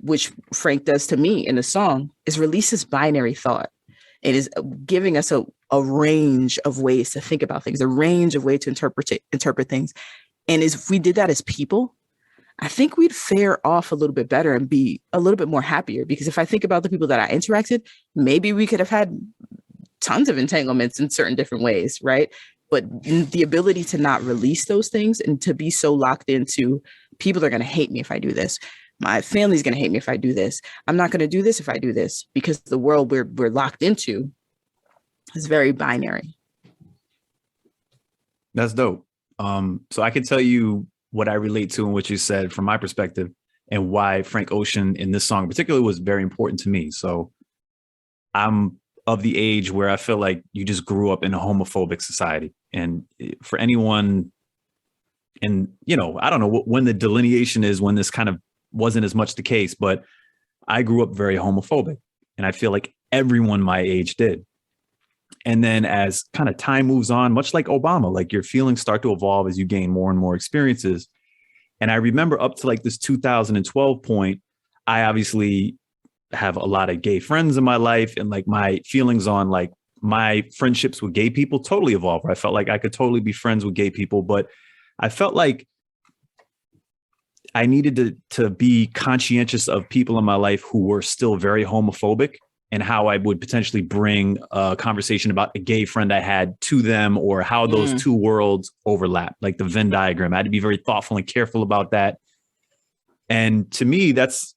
which Frank does to me in the song, is release this binary thought. It is giving us a range of ways to think about things, a range of ways to interpret things. And if we did that as people, I think we'd fare off a little bit better and be a little bit more happier. Because if I think about the people that I interacted, maybe we could have had tons of entanglements in certain different ways, right? But the ability to not release those things and to be so locked into, people are going to hate me if I do this. My family's going to hate me if I do this. I'm not going to do this if I do this, because the world we're locked into is very binary. That's dope. So I can tell you what I relate to and what you said from my perspective, and why Frank Ocean in this song particularly was very important to me. So I'm of the age where I feel like you just grew up in a homophobic society. And for anyone, and, you know, I don't know when the delineation is, when this kind of wasn't as much the case, but I grew up very homophobic, and I feel like everyone my age did. And then as kind of time moves on, much like Obama, like your feelings start to evolve as you gain more and more experiences. And I remember up to like this 2012 point, I obviously have a lot of gay friends in my life, and like my feelings on like my friendships with gay people totally evolved. I felt like I could totally be friends with gay people, but I felt like I needed to be conscientious of people in my life who were still very homophobic, and how I would potentially bring a conversation about a gay friend I had to them, or how those two worlds overlap, like the Venn diagram. I had to be very thoughtful and careful about that. And to me, that's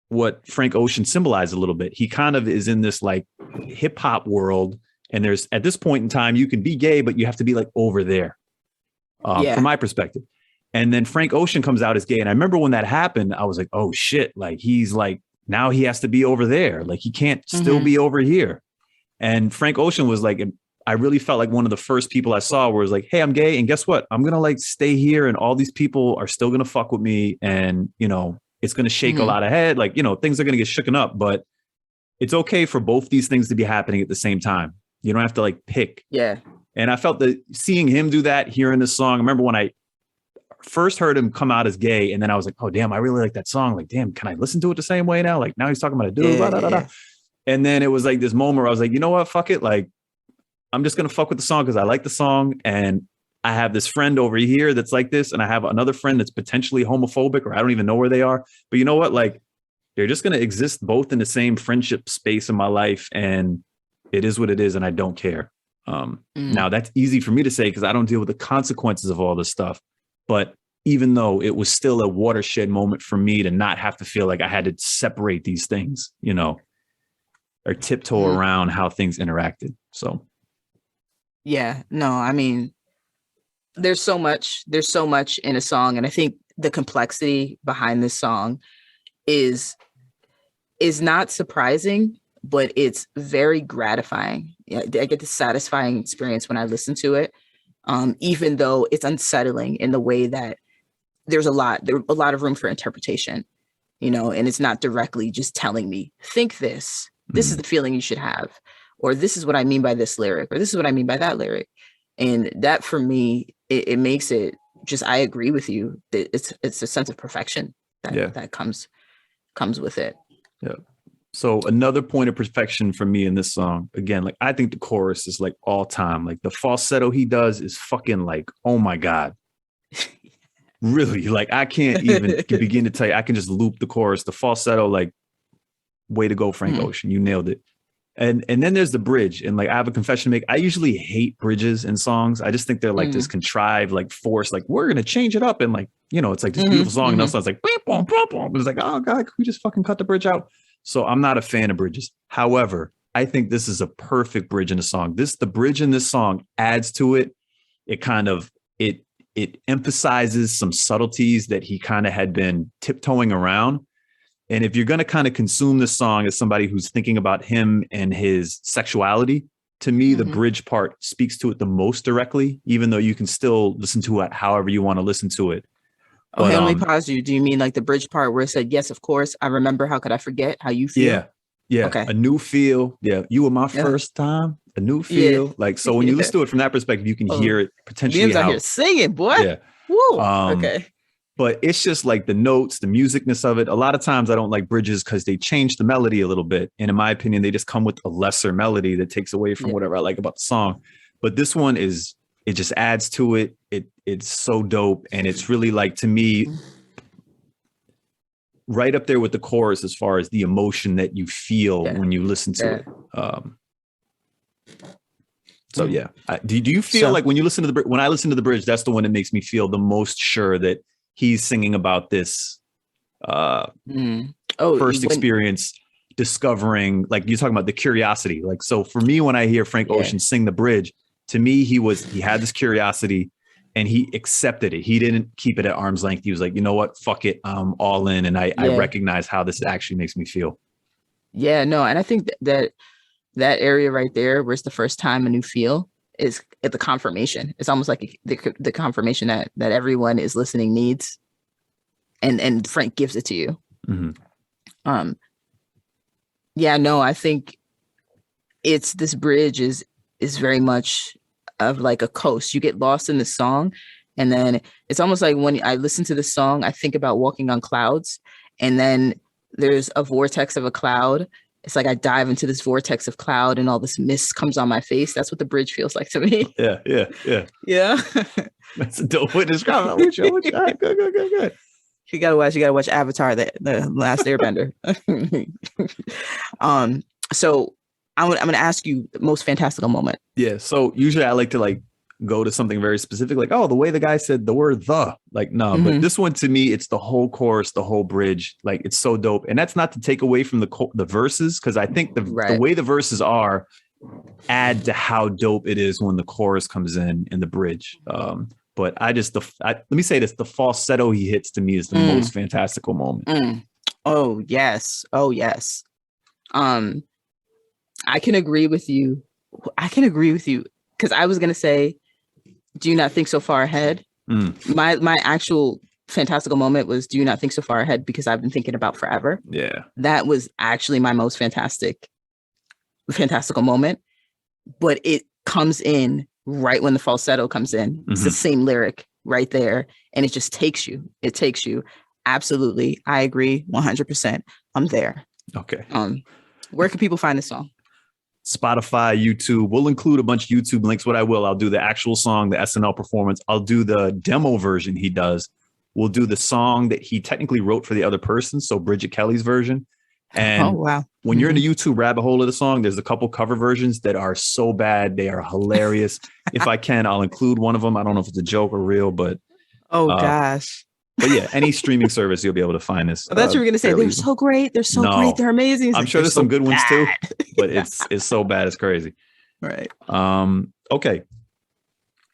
what Frank Ocean symbolized a little bit. He kind of is in this like hip hop world. And there's, at this point in time, you can be gay, but you have to be like over there, from my perspective. And then Frank Ocean comes out as gay. And I remember when that happened, I was like, oh shit, like he's like, now he has to be over there. Like he can't still be over here. And Frank Ocean was like, I really felt like one of the first people I saw where it was like, hey, I'm gay. And guess what? I'm going to like stay here, and all these people are still going to fuck with me. And, you know, it's going to shake a lot of head. Like, you know, things are going to get shooken up, but it's okay for both these things to be happening at the same time. You don't have to like pick. Yeah. And I felt that seeing him do that, hearing this song, I remember when I first heard him come out as gay, and then I was like, oh damn, I really like that song. Like, damn, can I listen to it the same way now? Like now he's talking about a dude, blah, blah, blah, blah. And then it was like this moment where I was like, you know what, fuck it. Like, I'm just going to fuck with the song because I like the song. And I have this friend over here that's like this, and I have another friend that's potentially homophobic, or I don't even know where they are. But you know what? Like, they're just going to exist both in the same friendship space in my life, and it is what it is, and I don't care. Now, that's easy for me to say because I don't deal with the consequences of all this stuff. But even though it was still a watershed moment for me to not have to feel like I had to separate these things, you know, or tiptoe around how things interacted. So, yeah, no, I mean, there's so much in a song. And I think the complexity behind this song is not surprising, but it's very gratifying. I get this satisfying experience when I listen to it, even though it's unsettling in the way that there's a lot of room for interpretation, you know, and it's not directly just telling me, think this is the feeling you should have, or this is what I mean by this lyric, or this is what I mean by that lyric. And that for me, it makes it just, I agree with you that it's a sense of perfection that comes with it. Yeah. So another point of perfection for me in this song, again, like I think the chorus is like all time. Like the falsetto he does is fucking like, oh my God. Really? Like I can't even begin to tell you. I can just loop the chorus, the falsetto, like way to go, Frank Ocean. You nailed it. And then there's the bridge. And like I have a confession to make. I usually hate bridges in songs. I just think they're like this contrived, like force, like we're gonna change it up. And like, you know, it's like this beautiful song. And also it's like, beep, boom, boom, boom. It's like, oh God, can we just fucking cut the bridge out? So I'm not a fan of bridges. However, I think this is a perfect bridge in the song. The bridge in this song adds to it. It kind of, it emphasizes some subtleties that he kind of had been tiptoeing around. And if you're going to kind of consume this song as somebody who's thinking about him and his sexuality, to me, the bridge part speaks to it the most directly, even though you can still listen to it however you want to listen to it. Okay, let me pause you. Do you mean like the bridge part where it said, yes, of course, I remember, how could I forget how you feel? Yeah. Okay. A new feel. Yeah. You were my first time. A new feel. Like, so when you listen to it from that perspective, you can hear it potentially. Out here singing, boy. Yeah. Woo. Okay. But it's just like the notes, the musicness of it. A lot of times I don't like bridges because they change the melody a little bit. And in my opinion, they just come with a lesser melody that takes away from whatever I like about the song. But this one it just adds to it. It's so dope. And it's really like, to me, right up there with the chorus as far as the emotion that you feel when you listen to it. So yeah. Do you feel like when you listen to when I listen to the bridge, that's the one that makes me feel the most sure that he's singing about this first experience, discovering, like you're talking about the curiosity. Like, so for me, when I hear Frank Ocean sing the bridge, to me, he had this curiosity and he accepted it. He didn't keep it at arm's length. He was like, you know what, fuck it. I'm all in. And I recognize how this actually makes me feel. Yeah, no. And I think that area right there, where it's the first time and you feel, is at the confirmation. It's almost like the confirmation that everyone is listening needs, and Frank gives it to you. Mm-hmm. I think it's, this bridge is very much of like a coast. You get lost in the song, and then it's almost like when I listen to the song, I think about walking on clouds, and then there's a vortex of a cloud. It's like I dive into this vortex of cloud and all this mist comes on my face. That's what the bridge feels like to me. Yeah. That's a dope way to describe it. All right, good. You gotta watch Avatar, the Last Airbender. So I'm gonna ask you the most fantastical moment. Yeah. So usually I like to like go to something very specific, like, oh, the way the guy said the word but this one, to me, it's the whole chorus, the whole bridge. Like, it's so dope. And that's not to take away from the verses, because I think the way the verses are add to how dope it is when the chorus comes in the bridge. But let me say this, the falsetto he hits, to me, is the most fantastical moment. Oh yes. I can agree with you, because I was gonna say, do you not think so far ahead? My actual fantastical moment was, do you not think so far ahead, because I've been thinking about forever. Yeah, that was actually my most fantastical moment, but it comes in right when the falsetto comes in. It's the same lyric right there, and it just takes you. Absolutely, I agree 100%. I'm there. Okay. Where can people find this song? Spotify, YouTube. We'll include a bunch of YouTube links. What I will, I'll do the actual song, the SNL Performance. I'll do the demo version he does. We'll do the song that he technically wrote for the other person, so Bridget Kelly's version. And when you're in the YouTube rabbit hole of the song, there's a couple cover versions that are so bad. They are hilarious. If I can, I'll include one of them. I don't know if it's a joke or real, but gosh. But yeah, any streaming service, you'll be able to find this. That's what you were going to say. They're so great. They're so great. They're amazing. I'm sure there's some good ones too, but it's so bad. It's crazy. Right. Okay.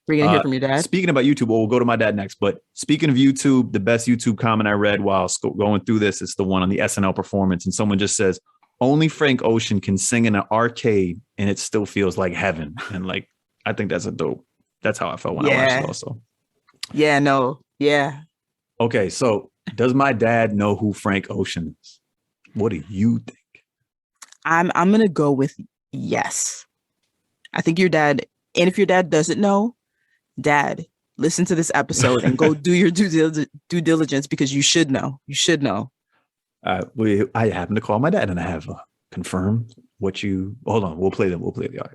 We're going to hear from your dad. Speaking about YouTube, we'll go to my dad next. But speaking of YouTube, the best YouTube comment I read while going through this is the one on the SNL Performance. And someone just says, only Frank Ocean can sing in an arcade and it still feels like heaven. And like, I think that's that's how I felt when I watched it also. Yeah, no. Yeah. Okay, so does my dad know who Frank Ocean is? What do you think? I'm gonna go with yes. I think your dad, and if your dad doesn't know, Dad, listen to this episode and go do your due diligence, because you should know. You should know. I happen to call my dad and I have confirmed what you. Hold on, we'll play the audio.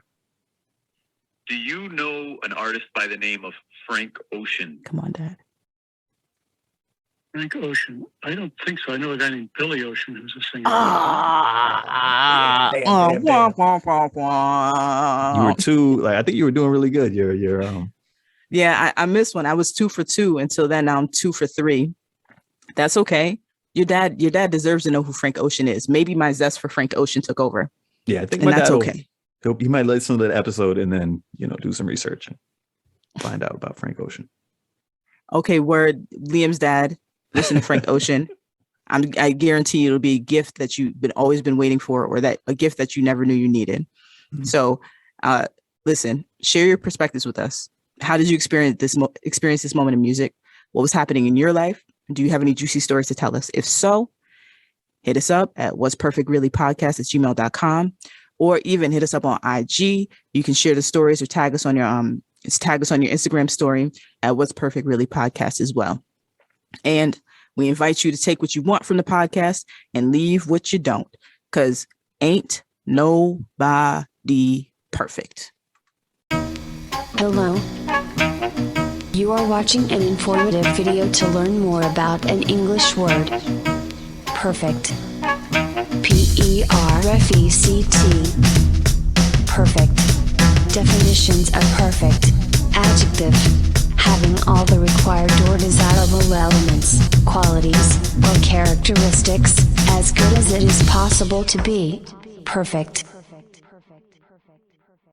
Do you know an artist by the name of Frank Ocean? Come on, Dad. Frank Ocean? I don't think so. I know a guy named Billy Ocean who's a singer. You were too, I think you were doing really good. Yeah, I missed one. I was 2 for 2 until then. Now I'm 2 for 3. That's okay. Your dad deserves to know who Frank Ocean is. Maybe my zest for Frank Ocean took over. Yeah, I think that's okay. He might listen to that episode and then, do some research and find out about Frank Ocean. Okay, word. Liam's dad. Listen to Frank Ocean. I guarantee it'll be a gift that you've always been waiting for, or that a gift that you never knew you needed. Mm-hmm. So, listen, share your perspectives with us. How did you experience this moment in music? What was happening in your life? Do you have any juicy stories to tell us? If so, hit us up at whatsperfectreallypodcast@gmail.com, or even hit us up on IG. You can share the stories or tag us on your Instagram story at whatsperfectreallypodcast as well. And we invite you to take what you want from the podcast and leave what you don't, because ain't nobody perfect. Hello. You are watching an informative video to learn more about an English word. Perfect. Perfect. Perfect. Definitions of perfect. Adjective. Having all the required or desirable elements, qualities, or characteristics, as good as it is possible to be. Perfect.